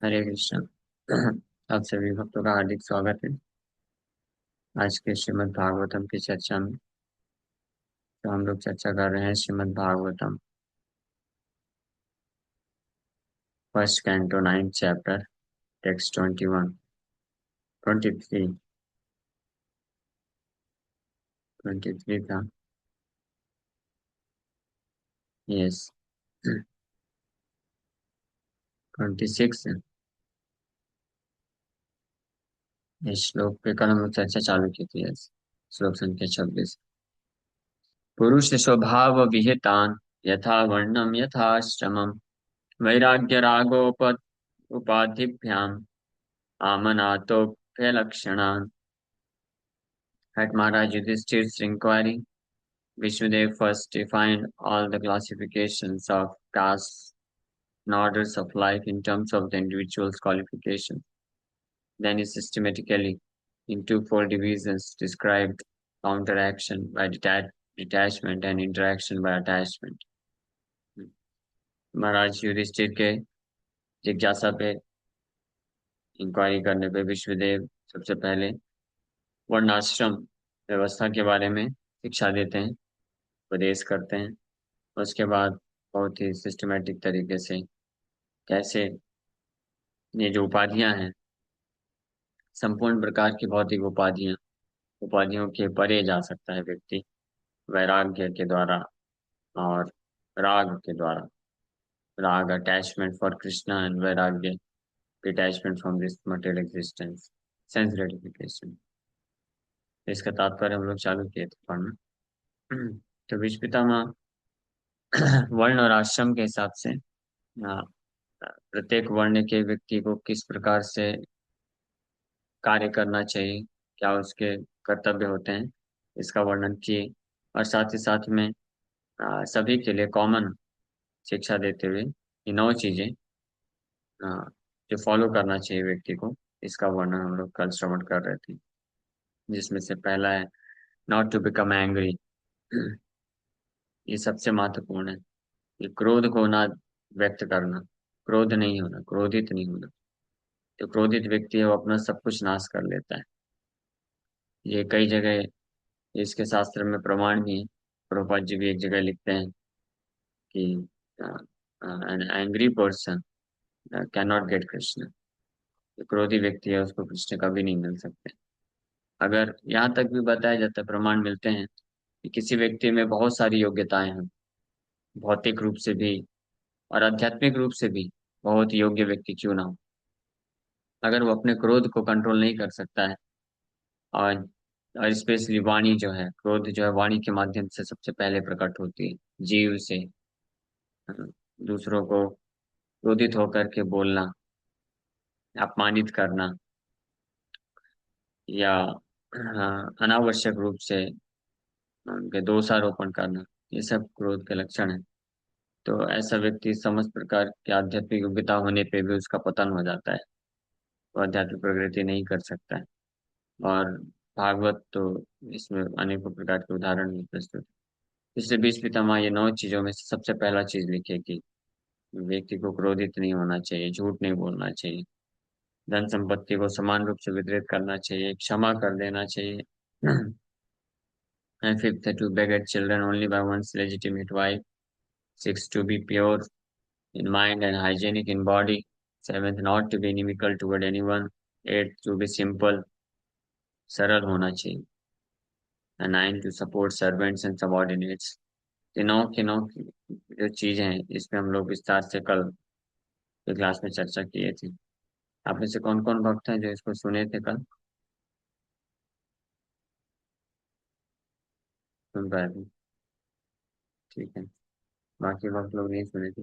हरे कृष्ण। आप सभी भक्तों का हार्दिक स्वागत है आज के श्रीमद् भागवतम की चर्चा में। तो हम लोग चर्चा कर रहे हैं Shrimad Bhagavatam first canto 9th chapter, text 21, 23, 23 था। यस, 26 है। इस श्लोक पे कल हम लोग चर्चा चालू की थी। यस, श्लोक संख्या 26। पुरुष स्वभाव विहितान यथा वर्णम यथाश्रमम वैराग्य रागोप उपाधिभ्याम आमनातोभ्य लक्षणान्। At Maharaj Yudhishthir's inquiry, Vishnudev first defined all the classifications of castes and orders of life in terms of the individual's qualifications. Then he systematically, in twofold divisions, described counteraction by detachment and interaction by attachment. महाराज युधिष्ठिर के जिज्ञासा पे inquiry करने पे विश्वदेव सबसे पहले वर्णाश्रम व्यवस्था के बारे में शिक्षा देते हैं, उपदेश करते हैं। उसके बाद बहुत ही सिस्टमेटिक तरीके से कैसे ये जो उपाधियां हैं, संपूर्ण प्रकार की भौतिक उपाधियों के परे जा सकता है व्यक्ति वैराग्य के द्वारा और राग के द्वारा। राग अटैचमेंट फॉर कृष्णा एंड वैराग्य detachment from this material existence, sense gratification. इसका तात्पर्य हम लोग चालू किए थे पढ़ना। तो विश्व पितामह वर्ण और आश्रम के हिसाब से प्रत्येक वर्ण के व्यक्ति को किस प्रकार से कार्य करना चाहिए, क्या उसके कर्तव्य होते हैं, इसका वर्णन किए। और साथ ही साथ में सभी के लिए कॉमन शिक्षा देते हुए ये 9 चीजें जो फॉलो करना चाहिए व्यक्ति को, इसका वर्णन हम लोग कल श्रवण कर रहे थे। जिसमें से पहला है नॉट टू बिकम एंग्री। ये सबसे महत्वपूर्ण है। ये क्रोध को ना व्यक्त करना, क्रोध नहीं होना, क्रोधित नहीं होना। जो क्रोधित व्यक्ति है वो अपना सब कुछ नाश कर लेता है। ये कई जगह इसके शास्त्र में प्रमाण भी है। प्रभुपाद जी भी एक जगह लिखते हैं कि an angry person can not gate Krishna. जो क्रोधी व्यक्ति है उसको कृष्ण कभी नहीं मिल सकते। अगर यहाँ तक भी बताया जाता है, प्रमाण मिलते हैं कि किसी व्यक्ति में बहुत सारी योग्यताएं हैं, भौतिक रूप से भी और आध्यात्मिक रूप से भी बहुत योग्य व्यक्ति क्यों ना हो, अगर वो अपने क्रोध को कंट्रोल नहीं कर सकता है। और और स्पेशली वाणी जो है, क्रोध जो है वाणी के माध्यम से सबसे पहले प्रकट होती है, जीव से दूसरों को क्रोधित होकर के बोलना, अपमानित करना या अनावश्यक रूप से उनके दोषारोपण करना, ये सब क्रोध के लक्षण है। तो ऐसा व्यक्ति समस्त प्रकार की आध्यात्मिक योग्यता होने पे भी उसका पतन हो जाता है, वो आध्यात्मिक प्रगति नहीं कर सकता है। और भागवत तो इसमें अनेकों प्रकार के उदाहरण भी प्रस्तुत है। इसलिए बीस पितामह ये 9 चीजों में से सबसे पहला चीज लिखे कि व्यक्ति को क्रोधित नहीं होना चाहिए, झूठ नहीं बोलना चाहिए, धन संपत्ति को समान रूप से वितरित करना चाहिए, क्षमा कर देना चाहिए। And fifth, to beget children only by one's legitimate wife. Sixth, to be pure in mind and hygienic in body. Seventh, not to be inimical toward anyone. Eighth, to be simple, सरल होना चाहिए। And nine, to support servants and subordinates. तीनों की नौ जो चीजें हैं, इसमें हम लोग विस्तार से कल के क्लास में चर्चा किए थे। आप में से कौन कौन भक्त हैं जो इसको सुने थे कल? सुन पाए थे? ठीक है। बाकी भक्त लोग नहीं सुने थे।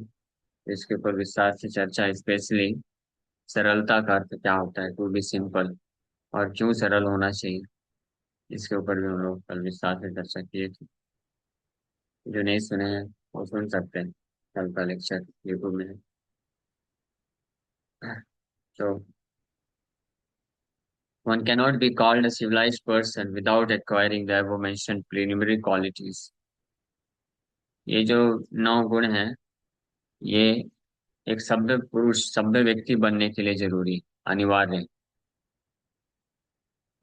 इसके ऊपर विस्तार से चर्चा, स्पेशली सरलता का अर्थ क्या होता है, टू बी सिंपल, और क्यों सरल होना चाहिए, इसके ऊपर भी हम लोग कल विस्तार से चर्चा किए थे। जो नहीं सुने हैं वो सुन सकते हैं, कल का लेक्चर यूट्यूब में है। So, one cannot be called a civilized person without acquiring the above mentioned preliminary qualities. ये जो 9 गुण हैं, ये एक सभ्य पुरुष, सभ्य व्यक्ति बनने के लिए जरूरी, अनिवार्य है।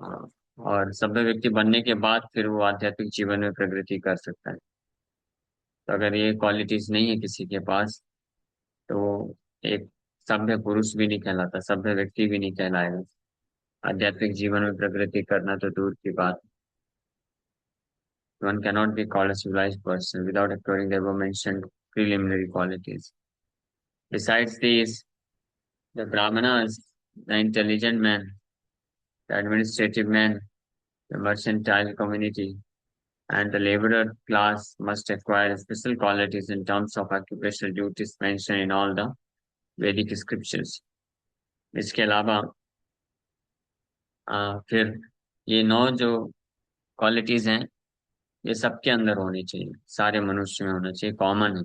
हाँ, और सभ्य व्यक्ति बनने के बाद फिर वो आध्यात्मिक जीवन में प्रगति कर सकता है। तो अगर ये क्वालिटीज नहीं है किसी के पास, तो वो एक सभ्य पुरुष भी नहीं कहलाता, सभ्य व्यक्ति भी नहीं कहलाएगा। आध्यात्मिक जीवन में प्रगति करना तो दूर की बात। One cannot be called a civilized person without acquiring the above-mentioned preliminary qualities. Besides these, the Brahmanas, the intelligent man, the administrative man, the mercantile community, and the laborer class must acquire special qualities in terms of occupational duties mentioned in all the Vedic scriptures. इसके अलावा फिर ये 9 जो qualities हैं, ये सबके अंदर होनी चाहिए, सारे मनुष्य में होना चाहिए, कॉमन है।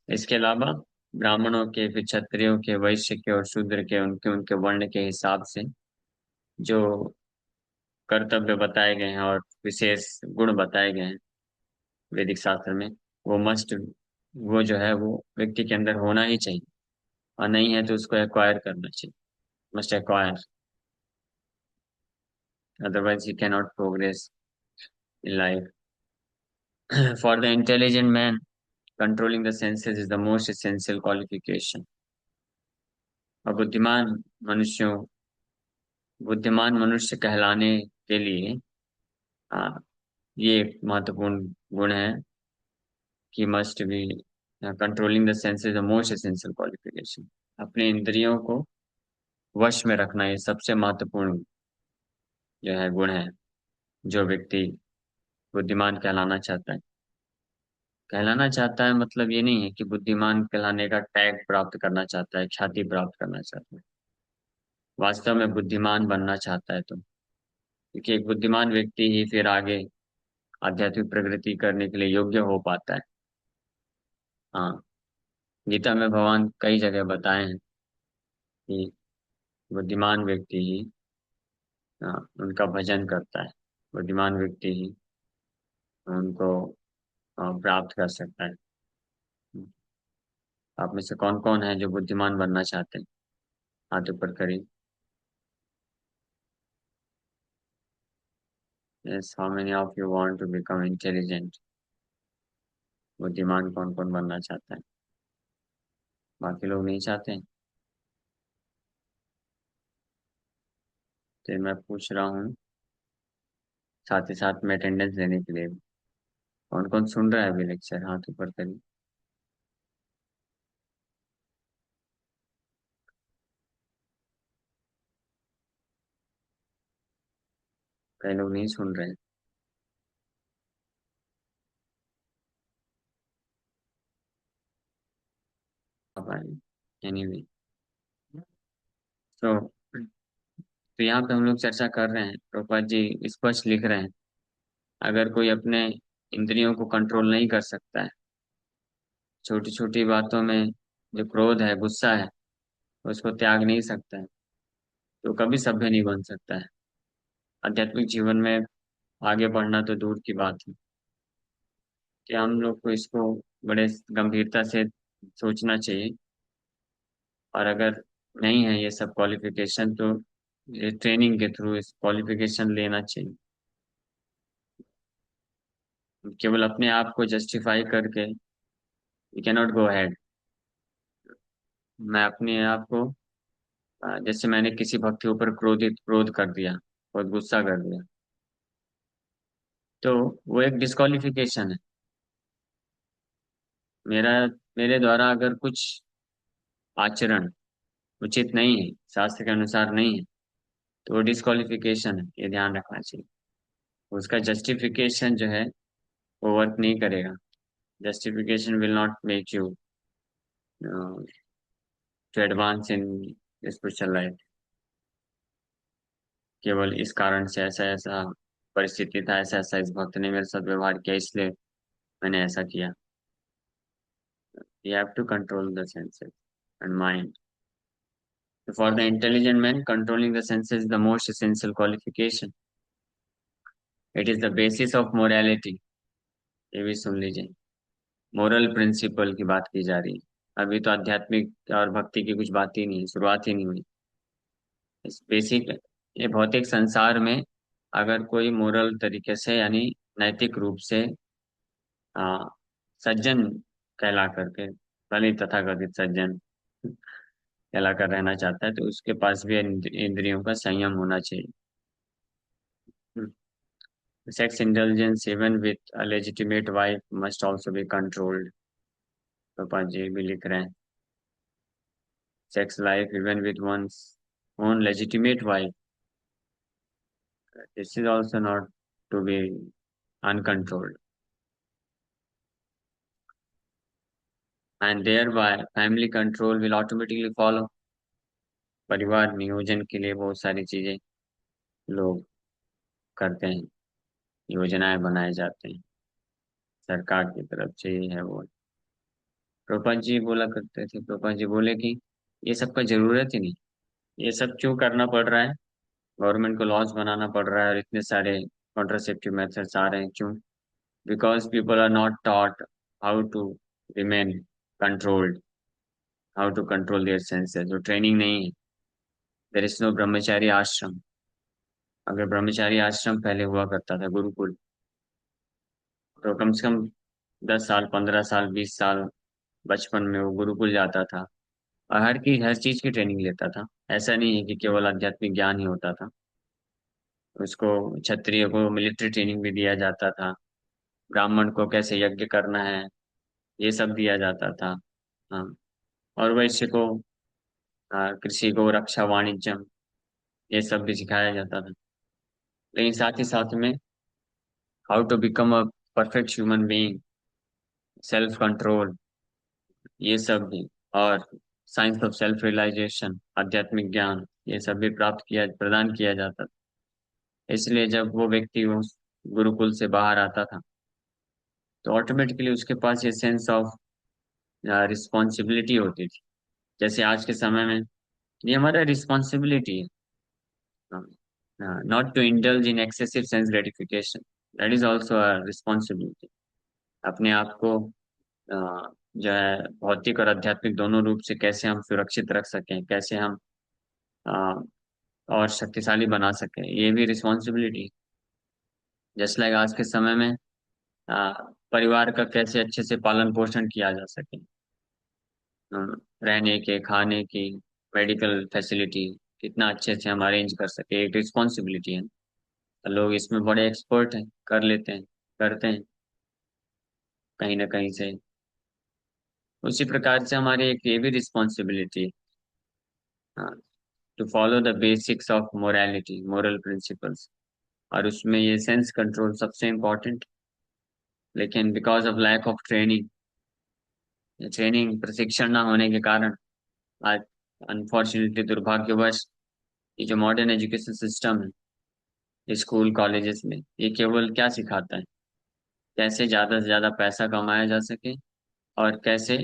इसके अलावा ब्राह्मणों के, फिर क्षत्रियों के, वैश्य के और शूद्र के, उनके उनके वर्ण के हिसाब से जो कर्तव्य बताए गए हैं और विशेष गुण बताए गए हैं वैदिक शास्त्र में, वो मस्ट, वो जो है वो व्यक्ति के अंदर होना ही चाहिए। और नहीं है तो उसको एक्वायर करना चाहिए, must acquire, otherwise he cannot progress in life. For the intelligent man, controlling the senses is the most essential qualification. और बुद्धिमान मनुष्य कहलाने के लिए ये एक महत्वपूर्ण गुण है कि must be controlling the senses the most essential qualification. अपने इंद्रियों को वश में रखना ये सबसे महत्वपूर्ण जो है गुण है, जो व्यक्ति बुद्धिमान कहलाना चाहता है मतलब ये नहीं है कि बुद्धिमान कहलाने का टैग प्राप्त करना चाहता है, ख्याति प्राप्त करना चाहता है। वास्तव में बुद्धिमान बनना चाहता है, तो क्योंकि एक बुद्धिमान व्यक्ति ही फिर आगे आध्यात्मिक प्रगति करने के लिए योग्य हो पाता है। हाँ, गीता में भगवान कई जगह बताए हैं कि बुद्धिमान व्यक्ति ही उनका भजन करता है, बुद्धिमान व्यक्ति ही उनको प्राप्त कर सकता है। आप में से कौन कौन है जो बुद्धिमान बनना चाहते हैं? हाथ ऊपर करिए। Yes, how many of you want to become intelligent? बुद्धिमान कौन कौन बनना चाहता है? बाकी लोग नहीं चाहते हैं? तो मैं पूछ रहा हूँ, साथ ही साथ में अटेंडेंस लेने के लिए। कौन कौन सुन रहा है अभी लेक्चर? हाथ ऊपर करिए। कई लोग नहीं सुन रहे हैं। एनीवे, तो यहाँ पे हम लोग चर्चा कर रहे हैं, प्रभुपाद जी स्पष्ट लिख रहे हैं, अगर कोई अपने इंद्रियों को कंट्रोल नहीं कर सकता है, छोटी छोटी बातों में जो क्रोध है, गुस्सा है, उसको त्याग नहीं सकता है, तो कभी सभ्य नहीं बन सकता है। आध्यात्मिक जीवन में आगे बढ़ना तो दूर की बात है। कि हम लोग को इसको बड़े गंभीरता से सोचना चाहिए। और अगर नहीं है ये सब क्वालिफिकेशन, तो ये ट्रेनिंग के थ्रू इस क्वालिफिकेशन लेना चाहिए। केवल अपने आप को जस्टिफाई करके यू कैनॉट गो अहेड। मैं अपने आप को जैसे मैंने किसी भक्त के ऊपर क्रोध कर दिया, बहुत गुस्सा कर दिया, तो वो एक डिस्क्वालिफिकेशन है। मेरा मेरे द्वारा अगर कुछ आचरण उचित नहीं है, शास्त्र के अनुसार नहीं है, तो वो डिस्क्वालिफिकेशन है, ये ध्यान रखना चाहिए। उसका जस्टिफिकेशन जो है वो वर्क नहीं करेगा। Justification will not make you to advance in spiritual life. केवल इस कारण से ऐसा ऐसा परिस्थिति था, ऐसा ऐसा इस भक्त ने मेरे साथ व्यवहार किया, इसलिए मैंने ऐसा किया। You have to control the senses and mind. For the intelligent man, controlling the senses is the most essential qualification. It is the basis of morality. ये भी सुन लीजिए, मोरल प्रिंसिपल की बात की जा रही है। अभी तो आध्यात्मिक और भक्ति की कुछ बात ही नहीं है, शुरुआत ही नहीं हुई। इस बेसिक ये भौतिक संसार में अगर कोई मोरल तरीके से यानी नैतिक रूप से आ, सज्जन कहला करके, भले ही तथाकथित सज्जन कहला कर रहना चाहता है, तो उसके पास भी इंद्रियों का संयम होना चाहिए। Sex intelligence even with a legitimate wife must also be controlled. पापा जी भी लिख रहे हैं, sex life even with one's own legitimate wife, this is also not to be uncontrolled, and thereby family control will automatically follow। परिवार नियोजन के लिए बहुत सारी चीजें लोग करते हैं, योजनाएं बनाए जाते हैं सरकार की तरफ से, ये है वो। प्रभुपाद जी बोला करते थे, प्रभुपाद जी बोले कि ये सब का जरूरत ही नहीं, ये सब क्यों करना पड़ रहा है, गवर्नमेंट को लॉज बनाना पड़ रहा है और इतने सारे कॉन्ट्रासेप्टिव मेथड्स आ रहे हैं, क्यों? Because people are not taught how to remain controlled, how to control their senses, जो ट्रेनिंग नहीं है। देयर इज नो ब्रह्मचारी आश्रम। अगर ब्रह्मचारी आश्रम पहले हुआ करता था, गुरुकुल, तो कम से कम 10 साल, 15 साल, 20 साल बचपन में वो गुरुकुल जाता था और हर चीज की ट्रेनिंग लेता था। ऐसा नहीं है कि केवल आध्यात्मिक ज्ञान ही होता था, उसको क्षत्रिय को मिलिट्री ट्रेनिंग भी दिया जाता था, ब्राह्मण को कैसे यज्ञ करना है ये सब दिया जाता था। हाँ, और वैश्य को कृषि को, रक्षा, वाणिज्यम, ये सब भी सिखाया जाता था। लेकिन साथ ही साथ में how to become a perfect human being, self control, ये सब भी, और साइंस ऑफ सेल्फ रियलाइजेशन, आध्यात्मिक ज्ञान, ये सब भी प्राप्त किया, प्रदान किया जाता था। इसलिए जब वो व्यक्ति उस गुरुकुल से बाहर आता था, तो ऑटोमेटिकली उसके पास ये सेंस ऑफ रिस्पॉन्सिबिलिटी होती थी। जैसे आज के समय में ये हमारा रिस्पॉन्सिबिलिटी है, not to indulge in excessive sense gratification, that is also a responsibility। अपने आप को जो है भौतिक और आध्यात्मिक दोनों रूप से कैसे हम सुरक्षित रख सकें, कैसे हम अ, और शक्तिशाली बना सकें, ये भी रिस्पॉन्सिबिलिटी। जस्ट लाइक आज के समय में परिवार का कैसे अच्छे से पालन पोषण किया जा सके, अ, रहने के, खाने की, मेडिकल फैसिलिटी कितना अच्छे से हम अरेंज कर सके, एक रिस्पॉन्सिबिलिटी है। लोग इसमें बड़े एक्सपर्ट हैं, कर लेते हैं, करते हैं कहीं ना कहीं से। उसी प्रकार से हमारी एक ये भी responsibility, to follow the basics of morality, moral principles, और उसमें ये सेंस कंट्रोल सबसे इम्पोर्टेंट। लेकिन because of lack of training, training प्रशिक्षण ना होने के कारण आज अनफॉर्चुनेटली, दुर्भाग्यवश, ये जो मॉडर्न एजुकेशन सिस्टम है स्कूल कॉलेजेस में, ये केवल क्या सिखाता है, कैसे ज्यादा से ज्यादा पैसा कमाया जा सके, और कैसे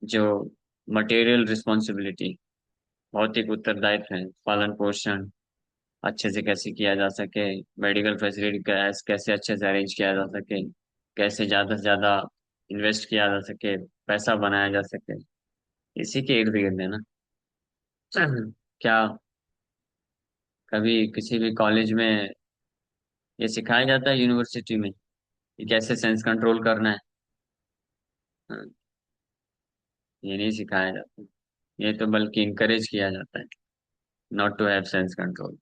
जो मटेरियल रिस्पॉन्सिबिलिटी, भौतिक उत्तरदायित्व है, पालन पोषण अच्छे से कैसे किया जा सके, मेडिकल फैसिलिटी कैसे अच्छे से अरेंज किया जा सके, कैसे ज्यादा से ज्यादा इन्वेस्ट किया जा सके, पैसा बनाया जा सके, इसी के इर्द गिर्द है ना। क्या कभी किसी भी कॉलेज में ये सिखाया जाता है, यूनिवर्सिटी में, कि कैसे सेंस कंट्रोल करना है? हाँ, ये नहीं सिखाया जाता, ये तो बल्कि इनकरेज किया जाता है, not to have sense control.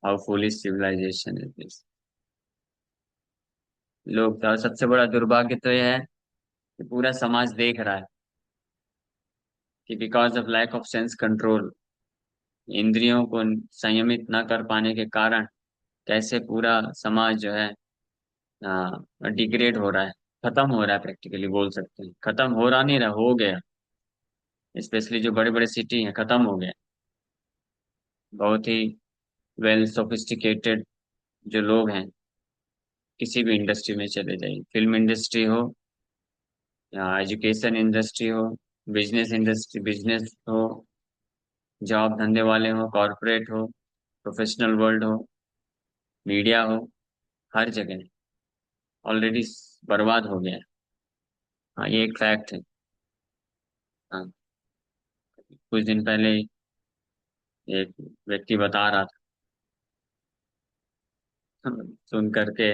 How foolish civilisation is this. लोग का सबसे बड़ा दुर्भाग्य तो यह है कि पूरा समाज देख रहा है कि because of lack of sense control, इंद्रियों को संयमित न कर पाने के कारण, कैसे पूरा समाज जो है डिग्रेड हो रहा है, खत्म हो रहा है, प्रैक्टिकली बोल सकते हैं। खत्म हो रहा नहीं रहा, हो गया। स्पेशली जो बड़े बड़े सिटी हैं, खत्म हो गया। बहुत ही वेल सोफिस्टिकेटेड जो लोग हैं, किसी भी इंडस्ट्री में चले जाइए, फिल्म इंडस्ट्री हो या एजुकेशन इंडस्ट्री हो, बिजनेस इंडस्ट्री, बिजनेस हो, जॉब धंधे वाले हो, कॉरपोरेट हो, प्रोफेशनल वर्ल्ड हो, मीडिया हो, हर जगह ऑलरेडी बर्बाद हो गया है। हाँ, ये एक फैक्ट है। हाँ, कुछ दिन पहले एक व्यक्ति बता रहा था, सुन करके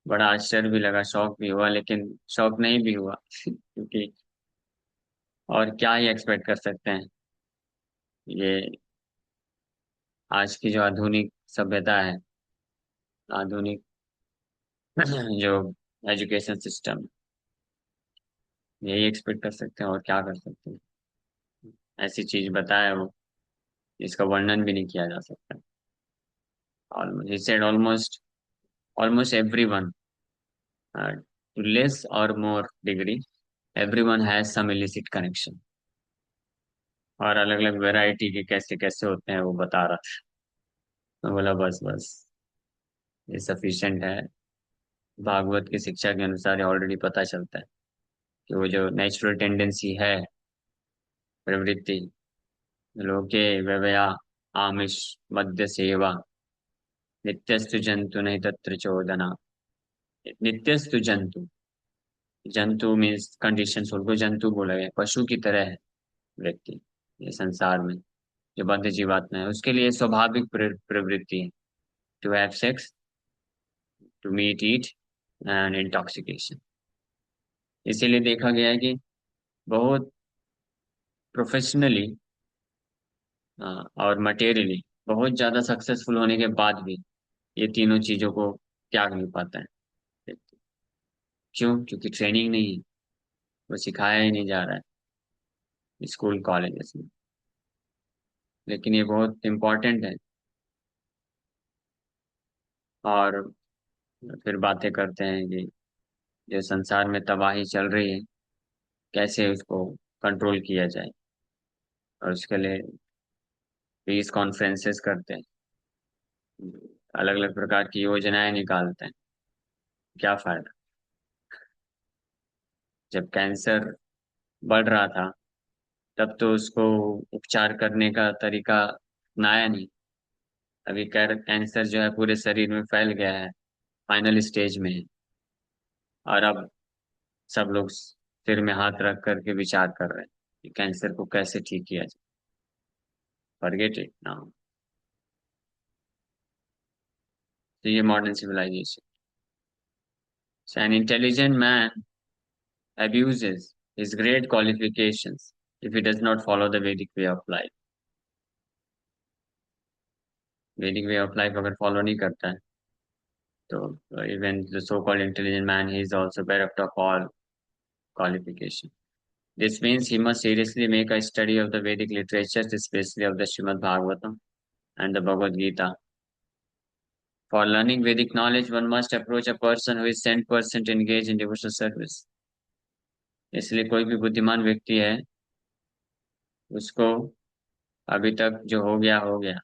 बड़ा आश्चर्य भी लगा, शौक भी हुआ, लेकिन शौक नहीं भी हुआ क्योंकि और क्या ही एक्सपेक्ट कर सकते हैं। ये आज की जो आधुनिक सभ्यता है, आधुनिक जो एजुकेशन सिस्टम, यही एक्सपेक्ट कर सकते हैं और क्या कर सकते हैं। ऐसी चीज बताया वो, इसका वर्णन भी नहीं किया जा सकता। He said almost everyone, to less or more degree, everyone has some illicit connection। और अलग अलग वैरायटी के कैसे कैसे होते हैं वो बता रहा था। मैं बोला बस बस, ये सफिशिएंट है। भागवत की शिक्षा के अनुसार ऑलरेडी पता चलता है कि वो जो नेचुरल टेंडेंसी है, प्रवृत्ति, लोके व्यवया आमिष मद्य सेवा, नित्यस्तु जंतु नहीं तत्र चोदना। नित्यस्तु जंतु, जंतु मीन्स कंडीशन, उनको जंतु बोला गया, पशु की तरह है व्यक्ति ये संसार में। जो बद्ध जीवात्मा है उसके लिए स्वाभाविक प्रवृत्ति है to have sex, to meat eat and intoxication. इसीलिए देखा गया है कि बहुत प्रोफेशनली और मटेरियली बहुत ज्यादा सक्सेसफुल होने के बाद भी ये तीनों चीजों को त्याग नहीं पाता है। क्यों? क्योंकि ट्रेनिंग नहीं है, वो सिखाया ही नहीं जा रहा है स्कूल कॉलेजेस में। लेकिन ये बहुत इम्पोर्टेंट है। और फिर बातें करते हैं कि जो संसार में तबाही चल रही है, कैसे उसको कंट्रोल किया जाए, और उसके लिए पीस कॉन्फ्रेंसेस करते हैं, अलग अलग प्रकार की योजनाएं निकालते हैं। क्या फायदा? जब कैंसर बढ़ रहा था तब तो उसको उपचार करने का तरीका अपनाया नहीं। अभी कैंसर जो है पूरे शरीर में फैल गया है, फाइनल स्टेज में है, और अब सब लोग सिर में हाथ रख करके विचार कर रहे हैं कि कैंसर को कैसे ठीक किया जाए। Forget it now. तो ये modern civilisation. An intelligent man abuses his great qualifications if he does not follow the Vedic way of life। Vedic way of life अगर follow नहीं करता है तो even the so-called intelligent man, he is also bereft of all qualification। This means he must seriously make a study of the Vedic literatures, especially of the Srimad Bhagavatam and the Bhagavad Gita। For learning Vedic knowledge, one must approach a person who is 100% engaged in devotional service। इसलिए कोई भी बुद्धिमान व्यक्ति है, उसको अभी तक जो हो गया।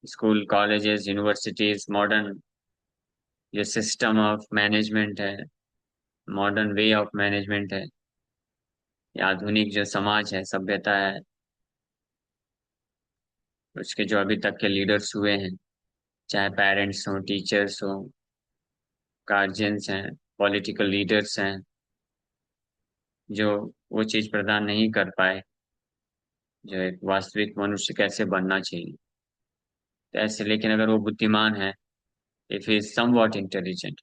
स्कूल, कॉलेजेस, यूनिवर्सिटीज, मॉडर्न जो सिस्टम ऑफ मैनेजमेंट है, मॉडर्न वे ऑफ मैनेजमेंट है, या आधुनिक जो समाज है, सभ्यता है, उसके जो अभी तक के लीडर्स हुए हैं, चाहे पेरेंट्स हों, टीचर्स हों, गार्जियंस हैं, पॉलिटिकल लीडर्स हैं, जो वो चीज प्रदान नहीं कर पाए जो एक वास्तविक मनुष्य कैसे बनना चाहिए। तो ऐसे, लेकिन अगर वो बुद्धिमान है, if he is somewhat intelligent,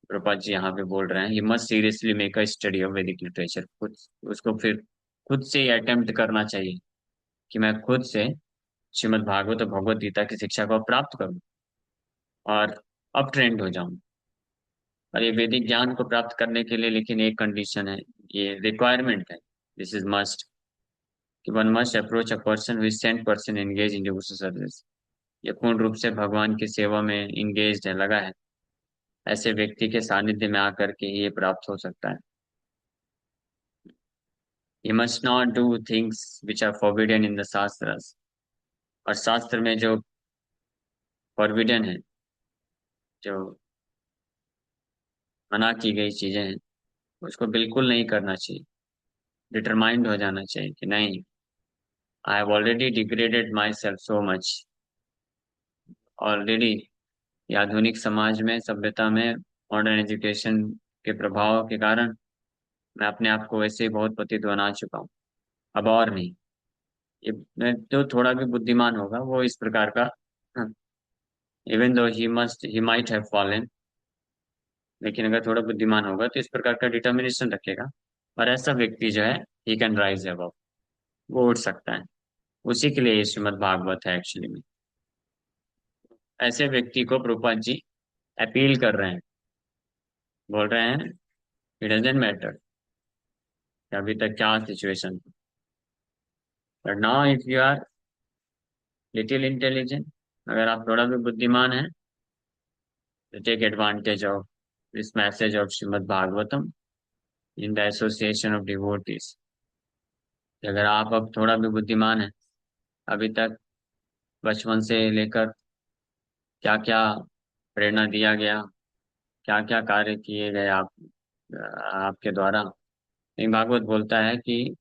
Prabhupada ji यहाँ पे बोल रहे हैं, he must seriously make a study of Vedic literature. खुद उसको फिर खुद से ही अटेम्प्ट करना चाहिए कि मैं खुद से श्रीमद् भागवत और भगवत गीता की शिक्षा को प्राप्त करूं और अब ट्रेंड हो जाऊं। और ये वैदिक ज्ञान को प्राप्त करने के लिए लेकिन एक कंडीशन है, ये रिक्वायरमेंट है, दिस इज मस्ट, कि one must approach a person who is 100% engage in devotional service. ये पूर्ण रूप से भगवान की सेवा में इंगेज है, लगा है। ऐसे व्यक्ति के सानिध्य में आकर के ही ये प्राप्त हो सकता है। You must not do things which are forbidden in the shastras. और शास्त्र में जो फोरबिडन है, जो मना की गई चीजें हैं, उसको बिल्कुल नहीं करना चाहिए। डिटरमाइंड हो जाना चाहिए कि नहीं, I have already degraded my self so much. Already आधुनिक समाज में, सभ्यता में, मॉडर्न एजुकेशन के प्रभाव के कारण मैं अपने आप को वैसे ही बहुत पतित बना चुका हूँ, अब और नहीं। ये मैं जो थोड़ा भी बुद्धिमान होगा वो इस प्रकार का, even though he might have fallen, लेकिन अगर थोड़ा बुद्धिमान होगा तो इस प्रकार का डिटर्मिनेशन रखेगा। और ऐसा व्यक्ति जो है, ही कैन राइज अबव, वो उठ सकता है। उसी के लिए ये श्रीमद् भागवत है एक्चुअली में। ऐसे व्यक्ति को प्रभुपाद जी अपील कर रहे हैं, बोल रहे हैं इट डजेंट मैटर कि अभी तक क्या situation, but now if you are little intelligent, अगर आप थोड़ा भी बुद्धिमान हैं, तो take advantage of this message of Shrimad Bhagavatam in the association of devotees. अगर आप अब थोड़ा भी बुद्धिमान हैं, अभी तक बचपन से लेकर क्या क्या प्रेरणा दिया गया, क्या क्या कार्य किए गए आपके द्वारा। नहीं, भागवत बोलता है कि,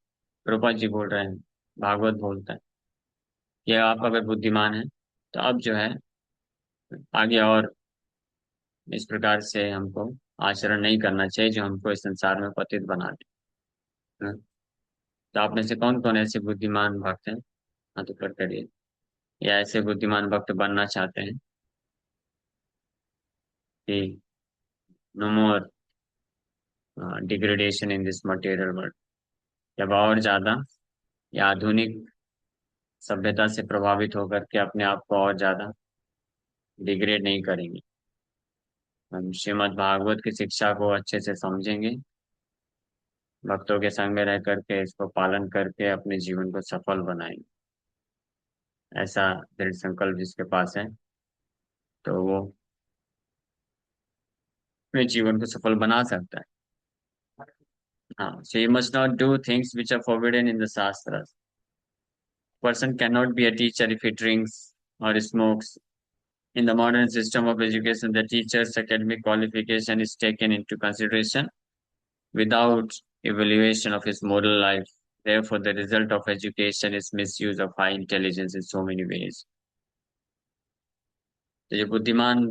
प्रभुपाद जी बोल रहे हैं, भागवत बोलता है कि आप अगर बुद्धिमान हैं तो अब जो है आगे और इस प्रकार से हमको आचरण नहीं करना चाहिए जो हमको इस संसार में पतित बना दे। हाँ? तो आप में से कौन कौन ऐसे बुद्धिमान भक्त हैं? हाँ, तो कर करिए, या ऐसे बुद्धिमान भक्त बनना चाहते हैं कि no more degradation in this material world, जब और ज्यादा या आधुनिक सभ्यता से प्रभावित होकर के अपने आप को और ज्यादा डिग्रेड नहीं करेंगे। हम श्रीमद् भागवत की शिक्षा को अच्छे से समझेंगे, भक्तों के संग में रह करके इसको पालन करके अपने जीवन को सफल बनाएंगे। ऐसा दृढ़ संकल्प जिसके पास है, तो वो अपने जीवन को सफल बना सकता है। हाँ, so you must not do things which are forbidden in the shastras. Person cannot be a teacher if he drinks or smokes. In the modern system of education, the teacher's academic qualification is taken into consideration without evaluation of his moral life. Therefore, the result of education is misuse of high intelligence in so many ways. तो ये बुद्धिमान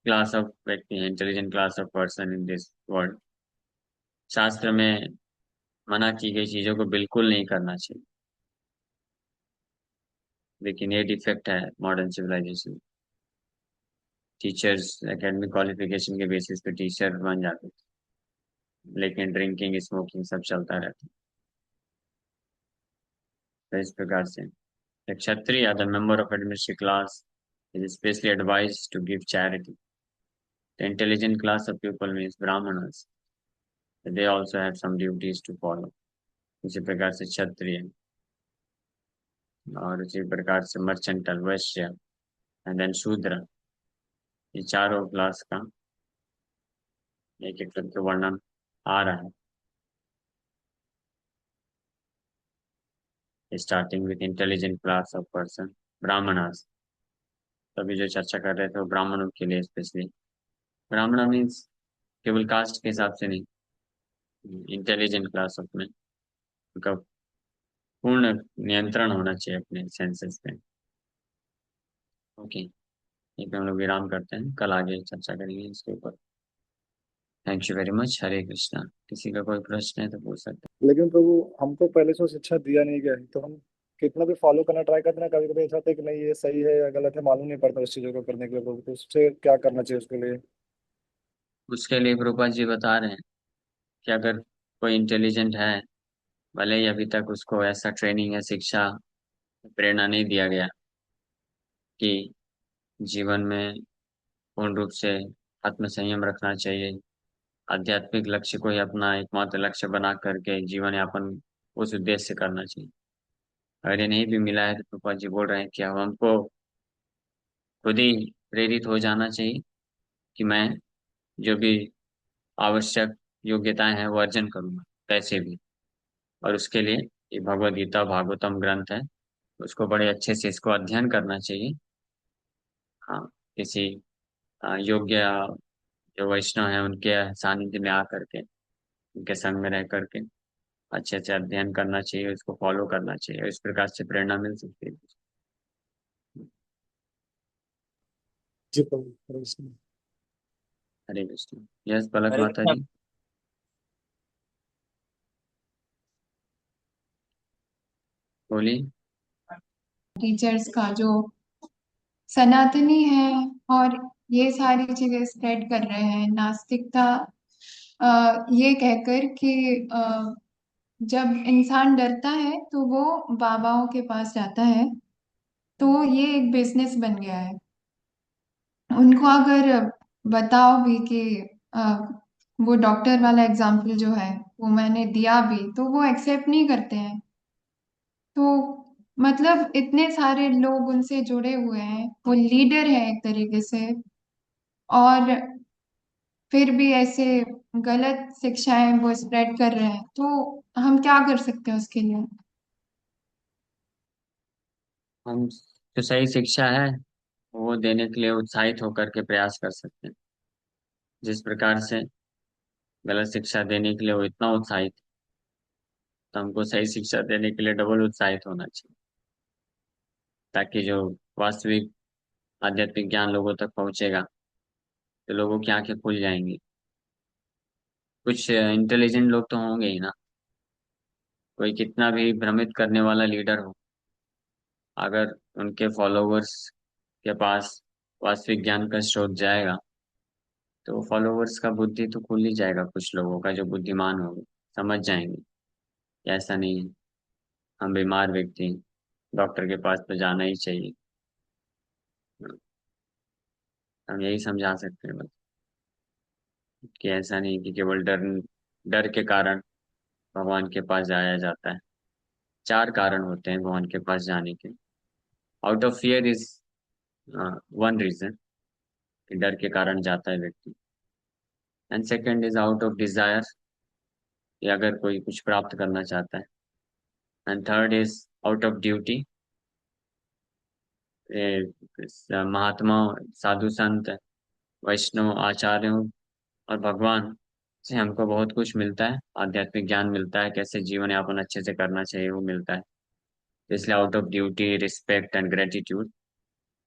class of व्यक्ति है, intelligent class of person in this world, शास्त्र में मना की गई चीजों को बिल्कुल नहीं करना चाहिए। लेकिन ये डिफेक्ट है modern civilisation. Teachers academic qualification के बेसिस पे टीचर बन जाते हैं, लेकिन ड्रिंकिंग स्मोकिंग सब चलता रहता है। तो इस प्रकार से a Kshatriya, the member of administrative class, is especially advised to give charity. The intelligent class of people means Brahmanas. They also have some duties to follow. इसी प्रकार से क्षत्रिय, और इसी प्रकार से मर्चेंटल, वैश्य, एंड देन शूद्र, ये चारों क्लास का एक एक करके वर्णन आ रहा है। Starting with intelligent class of person Brahmanas. तभी जो चर्चा कर रहे थे वो ब्राह्मणों के लिए स्पेशली। ब्राह्मण मीन्स केवल कास्ट के हिसाब से नहीं, इंटेलिजेंट क्लास ऑफ में उनका पूर्ण नियंत्रण होना चाहिए अपने सेंसेस पे। ओके, एक पे हम लोग विराम करते हैं, कल आगे चर्चा करेंगे इसके ऊपर। Thank you very much. Hare Krishna. किसी का कोई प्रश्न है तो पूछ सकते लेकिन प्रभु, हमको पहले से वो शिक्षा दिया नहीं गया है, तो हम कितना भी फॉलो करना ट्राई करते हैं, कभी कभी ऐसा होता है कि नहीं ये सही है या गलत है, मालूम नहीं पड़ता उस चीजों को करने के लिए प्रभु। तो उससे क्या करना चाहिए उसके लिए? हैं। उसके लिए प्रभुपाद जी बता रहे हैं कि अगर कोई इंटेलिजेंट है, भले ही अभी तक उसको ऐसा ट्रेनिंग या शिक्षा, प्रेरणा नहीं दिया गया कि जीवन में पूर्ण रूप से आत्मसंयम रखना चाहिए, आध्यात्मिक लक्ष्य को ही अपना एकमात्र लक्ष्य बना करके जीवन यापन उस उद्देश्य से करना चाहिए। अगर ये नहीं भी मिला है तो पापा जी बोल रहे हैं कि अब हमको खुद ही प्रेरित हो जाना चाहिए कि मैं जो भी आवश्यक योग्यताएं हैं वो अर्जन करूंगा कैसे भी। और उसके लिए ये भगवद गीता भागवतम ग्रंथ है, उसको बड़े अच्छे से इसको अध्ययन करना चाहिए। हाँ, किसी योग्य जो वैष्णव है उनके सानिध्य में आकर के, उनके संग में रह करके अच्छे से अध्ययन करना चाहिए, उसको फॉलो करना चाहिए, इस प्रकार से प्रेरणा मिल सकती है। जी प्रभु, हरे कृष्ण। हरे कृष्ण। यस, पलक हरे माता कृष्णा। जी। बोलिए। टीचर्स का जो सनातनी है और ये सारी चीजें स्प्रेड कर रहे हैं नास्तिकता, ये कहकर कि जब इंसान डरता है तो वो बाबाओं के पास जाता है, तो ये एक बिजनेस बन गया है। उनको अगर बताओ भी कि अ, वो डॉक्टर वाला एग्जाम्पल जो है वो मैंने दिया भी, तो वो एक्सेप्ट नहीं करते हैं। तो मतलब इतने सारे लोग उनसे जुड़े हुए हैं, वो लीडर है एक तरीके से, और फिर भी ऐसे गलत शिक्षाएं वो स्प्रेड कर रहे हैं, तो हम क्या कर सकते हैं उसके लिए? हम जो सही शिक्षा है वो देने के लिए उत्साहित होकर के प्रयास कर सकते हैं। जिस प्रकार से गलत शिक्षा देने के लिए वो इतना उत्साहित, तो हमको सही शिक्षा देने के लिए डबल उत्साहित होना चाहिए, ताकि जो वास्तविक आध्यात्मिक ज्ञान लोगों तक पहुंचेगा तो लोगों की आंखें खुल जाएंगी। कुछ इंटेलिजेंट लोग तो होंगे ही ना। कोई कितना भी भ्रमित करने वाला लीडर हो, अगर उनके फॉलोवर्स के पास वास्तविक ज्ञान का स्रोत जाएगा तो फॉलोवर्स का बुद्धि तो खुल ही जाएगा। कुछ लोगों का जो बुद्धिमान होंगे समझ जाएंगे कि ऐसा नहीं है, हम बीमार व्यक्ति हैं, डॉक्टर के पास तो जाना ही चाहिए। हम यही समझा सकते हैं बस, कि ऐसा नहीं कि केवल डर डर के कारण भगवान के पास जाया जाता है। चार कारण होते हैं भगवान के पास जाने के। Out of fear is one reason, कि डर के कारण जाता है व्यक्ति। And second is out of desire, कि अगर कोई कुछ प्राप्त करना चाहता है। And third is out of duty. महात्मा, साधु संत, वैष्णव आचार्यों और भगवान से हमको बहुत कुछ मिलता है, आध्यात्मिक ज्ञान मिलता है, कैसे जीवन यापन अच्छे से करना चाहिए वो मिलता है। तो इसलिए out of duty, respect and gratitude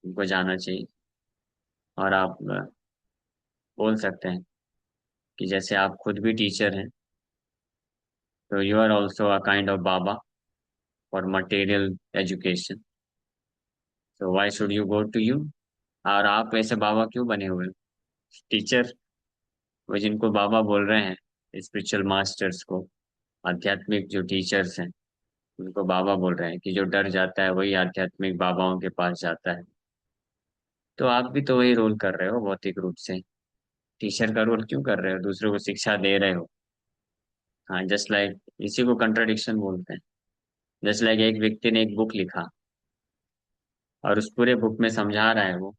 हमको जाना चाहिए। और आप बोल सकते हैं कि जैसे आप खुद भी टीचर हैं, तो you are also a kind of baba for material education. तो why should you go to you? और आप ऐसे बाबा क्यों बने हुए हो? टीचर, वो जिनको बाबा बोल रहे हैं, स्पिरिचुअल मास्टर्स को, आध्यात्मिक जो टीचर्स हैं उनको बाबा बोल रहे हैं, कि जो डर जाता है वही आध्यात्मिक बाबाओं के पास जाता है। तो आप भी तो वही रोल कर रहे हो भौतिक रूप से। टीचर का रोल क्यों कर रहे हो? दूसरों को शिक्षा दे रहे हो। हाँ, जस्ट लाइक, इसी को कंट्राडिक्शन बोलते हैं। जस्ट लाइक एक व्यक्ति ने एक बुक लिखा और उस पूरे बुक में समझा रहा है वो,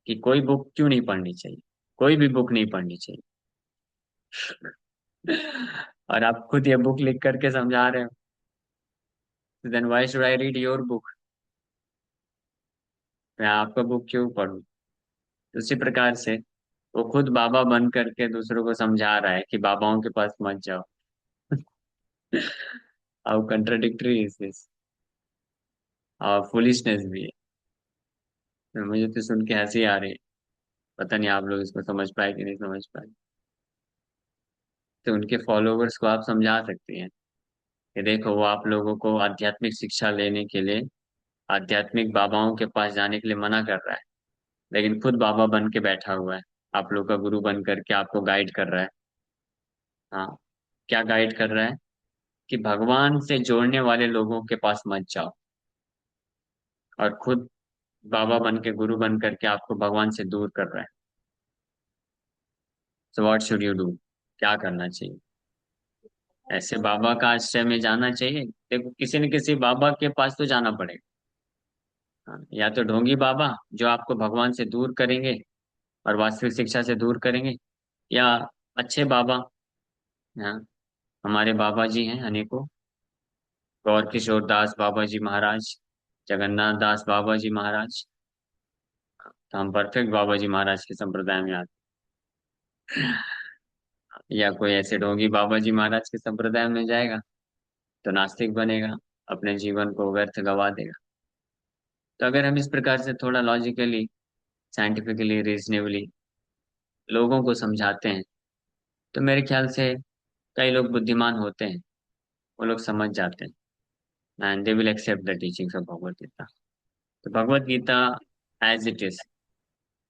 कि कोई बुक क्यों नहीं पढ़नी चाहिए, कोई भी बुक नहीं पढ़नी चाहिए। और आप खुद ये बुक लिख करके समझा रहे हो, then why should I read your book? मैं आपका बुक क्यों पढूं? उसी प्रकार से वो खुद बाबा बन करके दूसरों को समझा रहा है कि बाबाओं के पास मत जाओ। हाउ कंट्राडिक्टरी इज दिस, और फुलिशनेस भी है। तो मुझे तो सुन के हंसी आ रही है। पता नहीं आप लोग इसको समझ पाए कि नहीं समझ पाए। तो उनके फॉलोवर्स को आप समझा सकते हैं कि देखो, वो आप लोगों को आध्यात्मिक शिक्षा लेने के लिए आध्यात्मिक बाबाओं के पास जाने के लिए मना कर रहा है, लेकिन खुद बाबा बन के बैठा हुआ है, आप लोग का गुरु बन करके आपको गाइड कर रहा है। हाँ, क्या गाइड कर रहा है? कि भगवान से जोड़ने वाले लोगों के पास मत जाओ, और खुद बाबा बन के, गुरु बन करके आपको भगवान से दूर कर रहा है। So what should you do? क्या करना चाहिए? ऐसे बाबा का आश्रय में जाना चाहिए? देखो, किसी न किसी बाबा के पास तो जाना पड़ेगा। हाँ, या तो ढोंगी बाबा जो आपको भगवान से दूर करेंगे और वास्तविक शिक्षा से दूर करेंगे, या अच्छे बाबा। हाँ, हमारे बाबा जी हैं अनेकों, गौर किशोर दास बाबा जी महाराज, जगन्नाथ दास बाबा जी महाराज। तो हम परफेक्ट बाबा जी महाराज के संप्रदाय में आते हैं। या कोई ऐसे ढोंगी बाबा जी महाराज के संप्रदाय में जाएगा तो नास्तिक बनेगा, अपने जीवन को व्यर्थ गवा देगा। तो अगर हम इस प्रकार से थोड़ा लॉजिकली, साइंटिफिकली, रीजनेबली लोगों को समझाते हैं, तो मेरे ख्याल से कई लोग बुद्धिमान होते हैं, वो लोग समझ जाते हैं। and they will accept the teachings of Bhagavad Gita. तो Bhagavad Gita as it is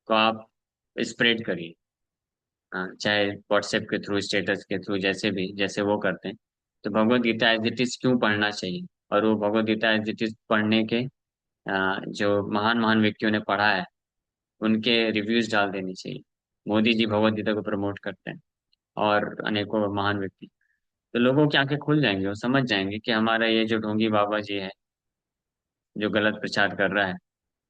को आप स्प्रेड करिए, चाहे व्हाट्सएप के थ्रू, स्टेटस के थ्रू, जैसे भी जैसे वो करते हैं। तो Bhagavad Gita as it is क्यों पढ़ना चाहिए, और वो Bhagavad Gita as it is पढ़ने के जो महान महान व्यक्तियों ने पढ़ा है उनके रिव्यूज डाल देने चाहिए। मोदी जी भगवत गीता को प्रमोट करते हैं, और अनेकों महान व्यक्ति। तो लोगों की आंखें खुल जाएंगी, वो समझ जाएंगे कि हमारा ये जो ढोंगी बाबा जी है जो गलत प्रचार कर रहा है,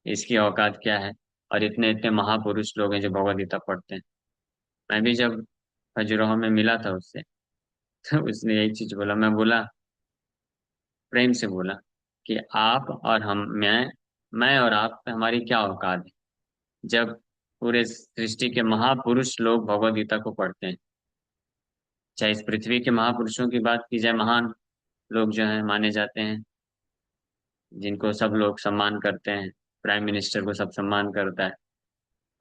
इसकी औकात क्या है। और इतने इतने महापुरुष लोग हैं जो भगवत गीता पढ़ते हैं। मैं भी जब खजुराहो में मिला था उससे, तो उसने यही चीज बोला। मैं बोला, प्रेम से बोला कि आप और हम, मैं और आप पे हमारी क्या औकात है, जब पूरे सृष्टि के महापुरुष लोग भगवत गीता को पढ़ते हैं। चाहे इस पृथ्वी के महापुरुषों की बात की जाए, महान लोग जो हैं माने जाते हैं, जिनको सब लोग सम्मान करते हैं, प्राइम मिनिस्टर को सब सम्मान करता है।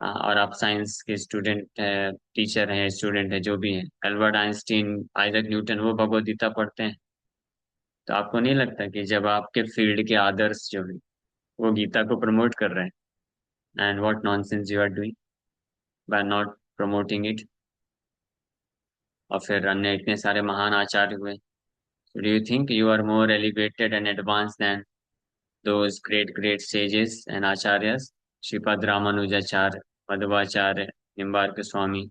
और आप साइंस के स्टूडेंट है, टीचर हैं, स्टूडेंट है, जो भी हैं, एल्बर्ट आइंस्टीन, आइजक न्यूटन, वो भगवत गीता पढ़ते हैं। तो आपको नहीं लगता कि जब आपके फील्ड के आदर्श जो है वो गीता को प्रमोट कर रहे हैं, and what nonsense you are doing by not promoting it. और फिर अन्य इतने सारे महान आचार्य हुए। Do you think you are more elevated and advance than those great sages and acharyas, Sripad Ramanujacharya, Madhvacharya, Nimbark Swami,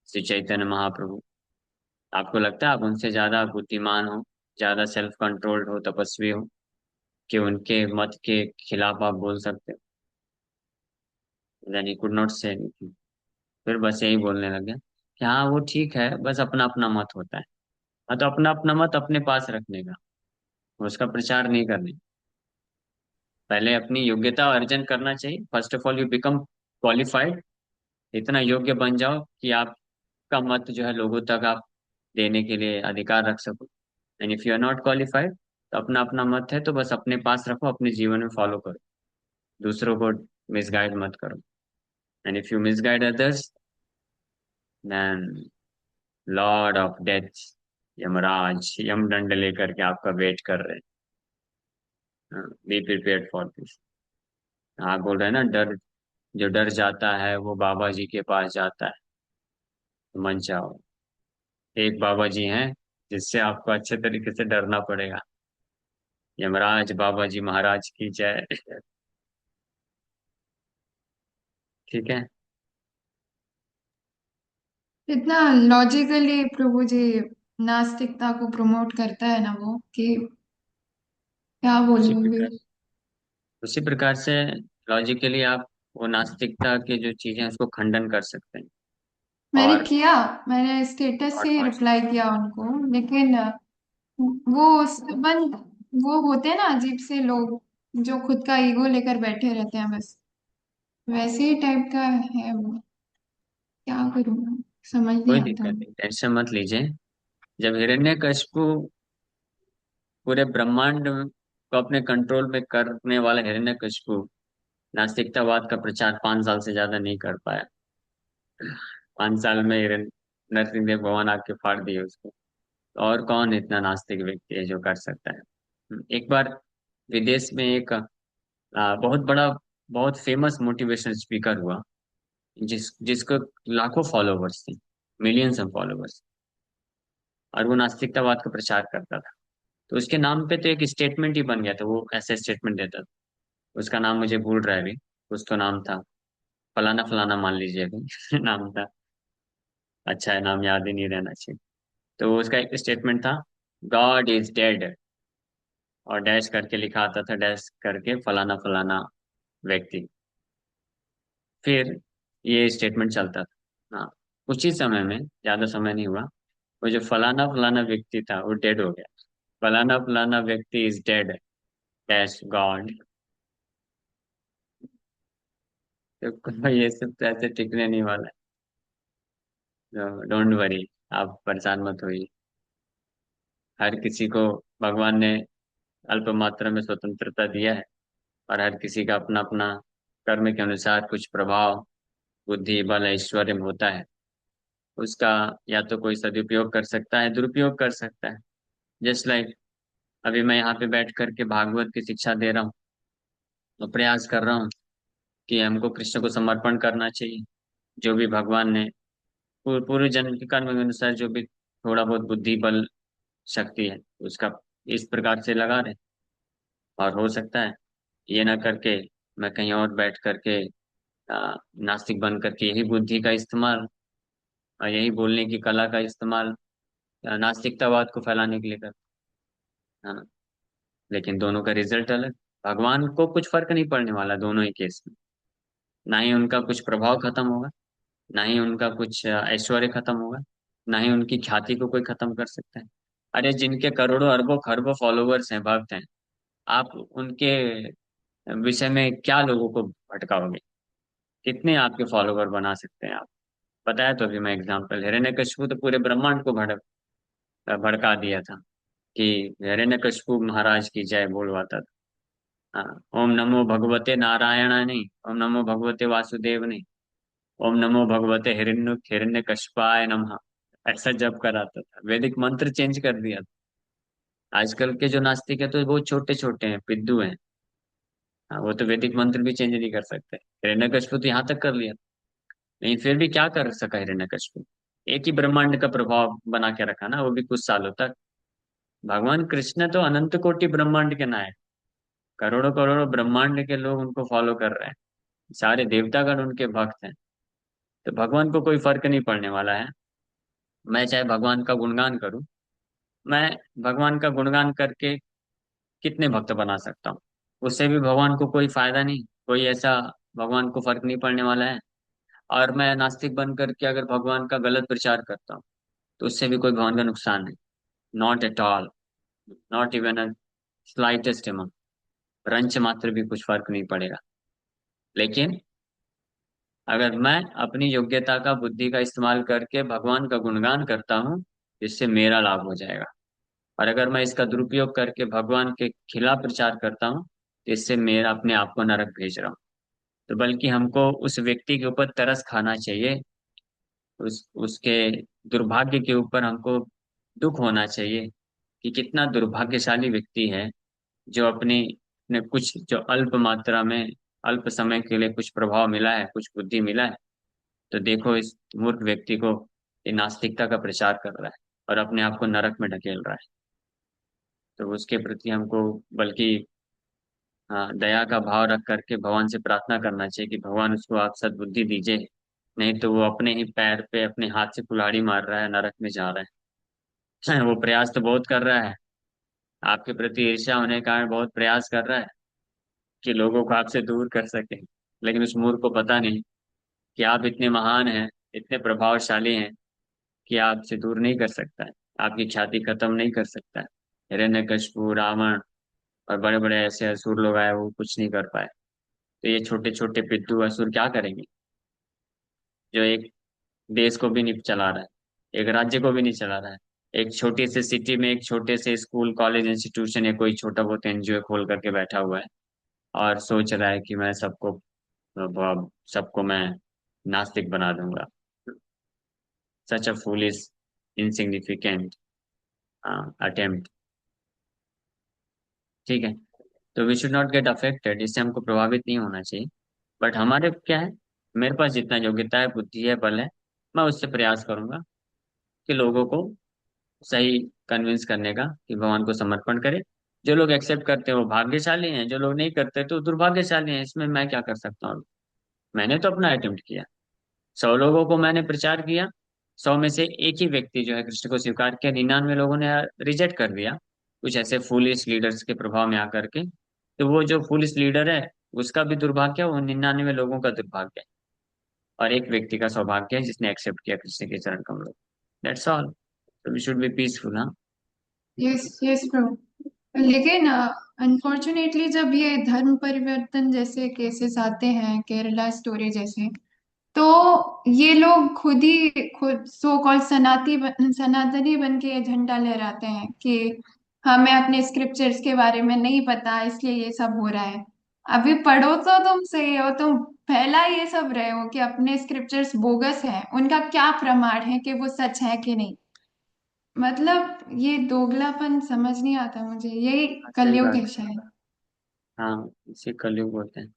Shri Chaitanya Mahaprabhu? आपको लगता है आप उनसे ज्यादा बुद्धिमान हो, ज्यादा सेल्फ कंट्रोल्ड हो, तपस्वी हो, कि उनके मत के खिलाफ आप बोल सकते हो? Then he could not say anything. फिर बस यही बोलने लग गया कि हाँ वो ठीक है, बस अपना अपना मत होता है। हाँ, तो अपना अपना मत अपने पास रखने का, उसका प्रचार नहीं करने। पहले अपनी योग्यता अर्जन करना चाहिए। First of all you become qualified, इतना योग्य बन जाओ कि आपका मत जो है लोगों तक आप देने के लिए अधिकार रख सको। And if you are not qualified, तो अपना अपना मत है तो बस अपने पास रखो, अपने जीवन में फॉलो करो, दूसरों को मिसगाइड मत करो। And if you misguide others, then lord of death, Yamraj यमदंड लेकर के आपका वेट कर रहे हैं। Be prepared for this. आप बोल रहे हैं ना, डर, जो डर जाता है वो बाबा जी के पास जाता है। तो मन चाहो, एक बाबा जी हैं जिससे आपको अच्छे तरीके से डरना पड़ेगा। यमराज बाबा जी महाराज की जय। ठीक है। इतना लॉजिकली प्रभु जी नास्तिकता को प्रमोट करता है ना वो, कि क्या उसी बोलूंगी। प्रकार उसी प्रकार से लॉजिकली आप वो नास्तिकता के जो चीजें हैं उसको खंडन कर सकते हैं। मैंने और किया, मैंने स्टेटस और से कौन सी? रिप्लाई किया उनको, लेकिन वो बंद, वो होते हैं ना अजीब से लोग जो खुद का ईगो लेकर बैठे रहते हैं बस, वैसे ही टाइप का है वो। क्या करूँ मैं, समझ नहीं कोई आता। दिक्कत नहीं, टेंशन मत लीजिए। जब हिरण्यकशिपु पूरे ब्रह्मांड को अपने कंट्रोल में करने वाला हिरण्यकशिपु नास्तिकतावाद का प्रचार 5 साल से ज्यादा नहीं कर पाया। 5 साल में हिरण्य नरसिंह देव भगवान आके फाड़ दिए उसको। तो और कौन इतना नास्तिक व्यक्ति है जो कर सकता है? एक बार विदेश में एक बहुत बड़ा, बहुत फेमस मोटिवेशनल स्पीकर हुआ, जिसको लाखों फॉलोवर्स थे, मिलियंस ऑफ फॉलोवर्स, और वो नास्तिकतावाद का प्रचार करता था। तो उसके नाम पे तो एक स्टेटमेंट ही बन गया था, वो ऐसे स्टेटमेंट देता था। उसका नाम मुझे भूल रहा है अभी। कुछ तो नाम था, फलाना फलाना मान लीजिए अभी। नाम था, अच्छा है, नाम याद ही नहीं रहना चाहिए। तो उसका एक स्टेटमेंट था, गॉड इज डेड, और डैश करके लिखा आता था, डैश करके फलाना फलाना व्यक्ति। फिर ये स्टेटमेंट चलता था। हाँ, कुछ ही समय में, ज्यादा समय नहीं हुआ, वो जो फलाना फलाना व्यक्ति था वो डेड हो गया। फलाना फलाना व्यक्ति इज डेड, डैश गॉड। तो ये सब तो ऐसे टिकने नहीं वाला है। डोंट वरी, आप परेशान मत होइए। हर किसी को भगवान ने अल्प मात्रा में स्वतंत्रता दिया है, और हर किसी का अपना अपना कर्म के अनुसार कुछ प्रभाव, बुद्धि, बल, ऐश्वर्य में होता है। उसका या तो कोई सदुपयोग कर सकता है, दुरुपयोग कर सकता है। जस्ट लाइक अभी मैं यहाँ पे बैठ करके भागवत की शिक्षा दे रहा हूँ, तो प्रयास कर रहा हूँ कि हमको कृष्ण को समर्पण करना चाहिए। जो भी भगवान ने पूरे जन्म के कर्म के अनुसार जो भी थोड़ा बहुत बुद्धि बल शक्ति है उसका इस प्रकार से लगा रहे। और हो सकता है ये ना करके मैं कहीं और बैठ करके नास्तिक बन करके यही बुद्धि का इस्तेमाल और यही बोलने की कला का इस्तेमाल नास्तिकतावाद को फैलाने के लिए कर। हाँ, लेकिन दोनों का रिजल्ट अलग। भगवान को कुछ फर्क नहीं पड़ने वाला दोनों ही केस में। ना ही उनका कुछ प्रभाव खत्म होगा, ना ही उनका कुछ ऐश्वर्य खत्म होगा, ना ही उनकी ख्याति को कोई खत्म कर सकता है। अरे जिनके करोड़ों अरबों खरबों फॉलोवर्स हैं, भक्त हैं, आप उनके विषय में क्या लोगों को भटकाओगे? कितने आपके फॉलोवर बना सकते हैं आप? बताया तो अभी मैं एग्जांपल, हिरण्यकशिपु तो पूरे ब्रह्मांड को भड़का दिया था कि हिरण्यकशिपु महाराज की जय बोलवाता था। हाँ, ओम नमो भगवते नारायण नहीं, ओम नमो भगवते वासुदेव नहीं, ओम नमो भगवते हिरण्यकशिपाय नमः, ऐसा जप कराता था। वैदिक मंत्र चेंज कर दिया था। आजकल के जो नास्तिक है तो वो छोटे छोटे हैं, पिद्दू हैं। हाँ, वो तो वैदिक मंत्र भी चेंज नहीं कर सकते। हिरण्यकशिपु तो यहाँ तक कर लिया, लेकिन फिर भी क्या कर सका हिरण्यकशिपु? एक ही ब्रह्मांड का प्रभाव बना के रखा ना, वो भी कुछ सालों तक। भगवान कृष्ण तो अनंत कोटि ब्रह्मांड के नायक, करोड़ों करोड़ों ब्रह्मांड के लोग उनको फॉलो कर रहे हैं, सारे देवतागण उनके भक्त हैं। तो भगवान को कोई फर्क नहीं पड़ने वाला है। मैं चाहे भगवान का गुणगान करूं, मैं भगवान का गुणगान करके कितने भक्त बना सकता हूँ? उससे भी भगवान को कोई फायदा नहीं, कोई ऐसा भगवान को फर्क नहीं पड़ने वाला है। और मैं नास्तिक बन करके अगर भगवान का गलत प्रचार करता हूँ तो उससे भी कोई भगवान का नुकसान नहीं। Not at all, not even a slightest amount, ranch मात्र भी कुछ फर्क नहीं पड़ेगा। लेकिन अगर मैं अपनी योग्यता का बुद्धि का इस्तेमाल करके भगवान का गुणगान करता हूँ, इससे मेरा लाभ हो जाएगा। और अगर मैं इसका दुरुपयोग करके भगवान के खिलाफ प्रचार करता हूँ, तो इससे मेरा अपने आप को नरक भेज रहा हूँ। तो बल्कि हमको उस व्यक्ति के ऊपर तरस खाना चाहिए, उसके दुर्भाग्य के ऊपर हमको दुख होना चाहिए कि कितना दुर्भाग्यशाली व्यक्ति है जो अपनी ने कुछ जो अल्प मात्रा में अल्प समय के लिए कुछ प्रभाव मिला है, कुछ बुद्धि मिला है, तो देखो इस मूर्ख व्यक्ति को ये नास्तिकता का प्रचार कर रहा है और अपने आप को नरक में ढकेल रहा है। तो उसके प्रति हमको बल्कि दया का भाव रख करके भगवान से प्रार्थना करना चाहिए कि भगवान उसको आप सद्बुद्धि दीजिए, नहीं तो वो अपने ही पैर पे अपने हाथ से कुल्हाड़ी मार रहा है, नरक में जा रहा है। वो प्रयास तो बहुत कर रहा है, आपके प्रति ईर्ष्या होने के कारण बहुत प्रयास कर रहा है कि लोगों को आपसे दूर कर सके। लेकिन उस मूर्ख को पता नहीं कि आप इतने महान हैं, इतने प्रभावशाली हैं कि आपसे दूर नहीं कर सकता है, आपकी ख्याति खत्म नहीं कर सकता है। हिरण्यकशिपु, रावण और बड़े बड़े ऐसे असुर लोग आए, वो कुछ नहीं कर पाए। तो ये छोटे छोटे पिद्दू असुर क्या करेंगे, जो एक देश को भी नहीं चला रहा है, एक राज्य को भी नहीं चला रहा है। एक छोटी सी सिटी में एक छोटे से स्कूल कॉलेज इंस्टीट्यूशन या कोई छोटा बहुत एनजीओ खोल करके बैठा हुआ है और सोच रहा है कि मैं सबको मैं नास्तिक बना दूंगा। Such a foolish insignificant attempt. ठीक है, तो we should not get affected, इससे हमको प्रभावित नहीं होना चाहिए। बट हमारे क्या है, मेरे पास जितना योग्यता है, बुद्धि है, बल है, मैं उससे प्रयास करूंगा कि लोगों को सही कन्विंस करने का कि भगवान को समर्पण करें। जो लोग एक्सेप्ट करते हैं वो भाग्यशाली हैं, जो लोग नहीं करते तो दुर्भाग्यशाली हैं। इसमें मैं क्या कर सकता हूँ? मैंने तो अपना अटेम्प्ट किया, 100 लोगों को मैंने प्रचार किया, 100 में से एक ही व्यक्ति जो है कृष्ण को स्वीकार किया, 99 लोगों ने रिजेक्ट कर दिया, कुछ ऐसे फूलिश लीडर्स के प्रभाव में आकर के। तो वो जो फूलिश लीडर है उसका भी दुर्भाग्य है, वो 99 लोगों का दुर्भाग्य है, और एक व्यक्ति का सौभाग्य है जिसने एक्सेप्ट किया कृष्ण के चरण कमलों। That's all. So we should be peaceful, हाँ। Yes yes bro. लेकिन अनफॉर्चुनेटली जब ये धर्म परिवर्तन जैसे केसेस आते हैं, केरला स्टोरी जैसे, तो ये लोग खुद सो कॉल्ड सनातनी बन के ये झंडा लहराते हैं कि हमें अपने स्क्रिप्चर्स के बारे में नहीं पता इसलिए ये सब हो रहा है। अभी पढ़ो तो तुम सही हो, तुम पहला ये सब रहे हो कि अपने स्क्रिप्चर्स बोगस हैं, उनका क्या प्रमाण है कि वो सच है कि नहीं? मतलब ये दोगलापन समझ नहीं आता मुझे, यही हाँ, सही कलयुग बात है है। शायद। हाँ, इसे कलयुग बोलते हैं।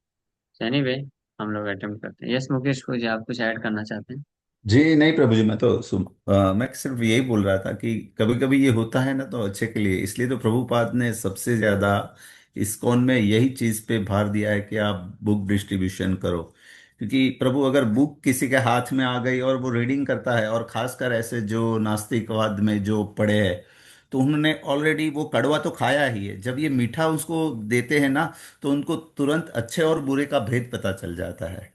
एनीवे, हम लोग अटेम्प्ट करते हैं। यस मुकेश, को जी आप कुछ ऐड करना चाहते हैं? जी नहीं प्रभु जी, मैं सिर्फ यही बोल रहा था कि कभी कभी ये होता है ना तो अच्छे के लिए, इसलिए तो प्रभुपाद ने सबसे ज्यादा इस्कॉन में यही चीज पे भार दिया है कि आप बुक डिस्ट्रीब्यूशन करो। क्योंकि प्रभु अगर बुक किसी के हाथ में आ गई और वो रीडिंग करता है, और खासकर ऐसे जो नास्तिकवाद में जो पड़े हैं, तो उन्होंने ऑलरेडी वो कड़वा तो खाया ही है। जब ये मीठा उसको देते हैं ना, तो उनको तुरंत अच्छे और बुरे का भेद पता चल जाता है।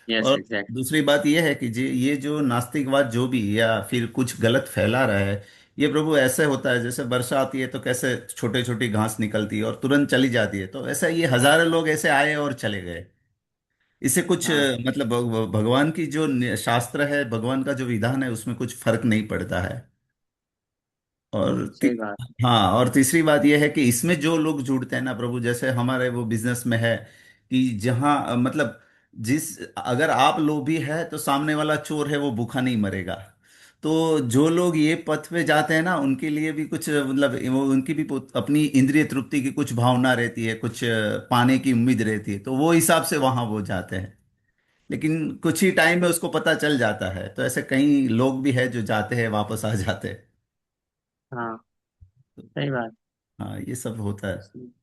यस, और एग्जैक्ट। दूसरी बात यह है कि ये जो नास्तिकवाद जो भी या फिर कुछ गलत फैला रहा है, ये प्रभु ऐसे होता है जैसे वर्षा आती है तो कैसे छोटे छोटी घास निकलती है और तुरंत चली जाती है, तो ऐसा ये हजारों लोग ऐसे आए और चले गए। इससे कुछ हाँ, मतलब भगवान की जो शास्त्र है, भगवान का जो विधान है, उसमें कुछ फर्क नहीं पड़ता है। और सही बात। हाँ, और तीसरी बात यह है कि इसमें जो लोग जुड़ते हैं ना प्रभु, जैसे हमारे वो बिजनेस में है कि जहाँ मतलब जिस अगर आप लोभी है तो सामने वाला चोर है वो भूखा नहीं मरेगा। तो जो लोग ये पथ पे जाते हैं ना, उनके लिए भी कुछ मतलब वो उनकी भी अपनी इंद्रिय तृप्ति की कुछ भावना रहती है, कुछ पाने की उम्मीद रहती है, तो वो हिसाब से वहां वो जाते हैं। लेकिन कुछ ही टाइम में उसको पता चल जाता है, तो ऐसे कई लोग भी है जो जाते हैं वापस आ जाते हैं। हाँ, सही बात। हाँ, ये सब होता है।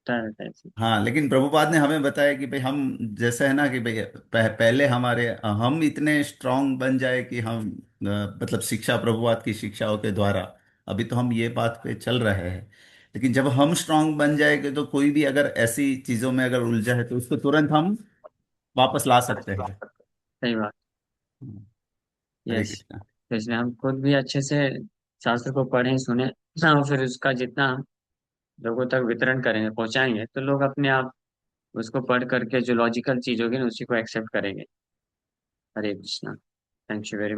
रहता है ऐसे। हाँ, लेकिन प्रभुपाद ने हमें बताया कि भाई हम जैसे है ना कि भाई पहले हमारे हम इतने स्ट्रांग बन जाए कि हम मतलब शिक्षा, प्रभुपाद की शिक्षाओं के द्वारा अभी तो हम ये बात पे चल रहे हैं। लेकिन जब हम स्ट्रांग बन जाएंगे तो कोई भी अगर ऐसी चीजों में अगर उलझा है तो उसको तुरंत हम वापस ला सकते हैं। सही बात। हरे यस। कृष्णा। तो इसलिए हम खुद भी अच्छे से शास्त्र को पढ़ें, सुने, और फिर उसका जितना लोगों तक वितरण करेंगे, पहुंचाएंगे, तो लोग अपने आप उसको पढ़ करके जो लॉजिकल चीज होगी ना, उसी को एक्सेप्ट करेंगे। Hare Krishna. Thank you very much.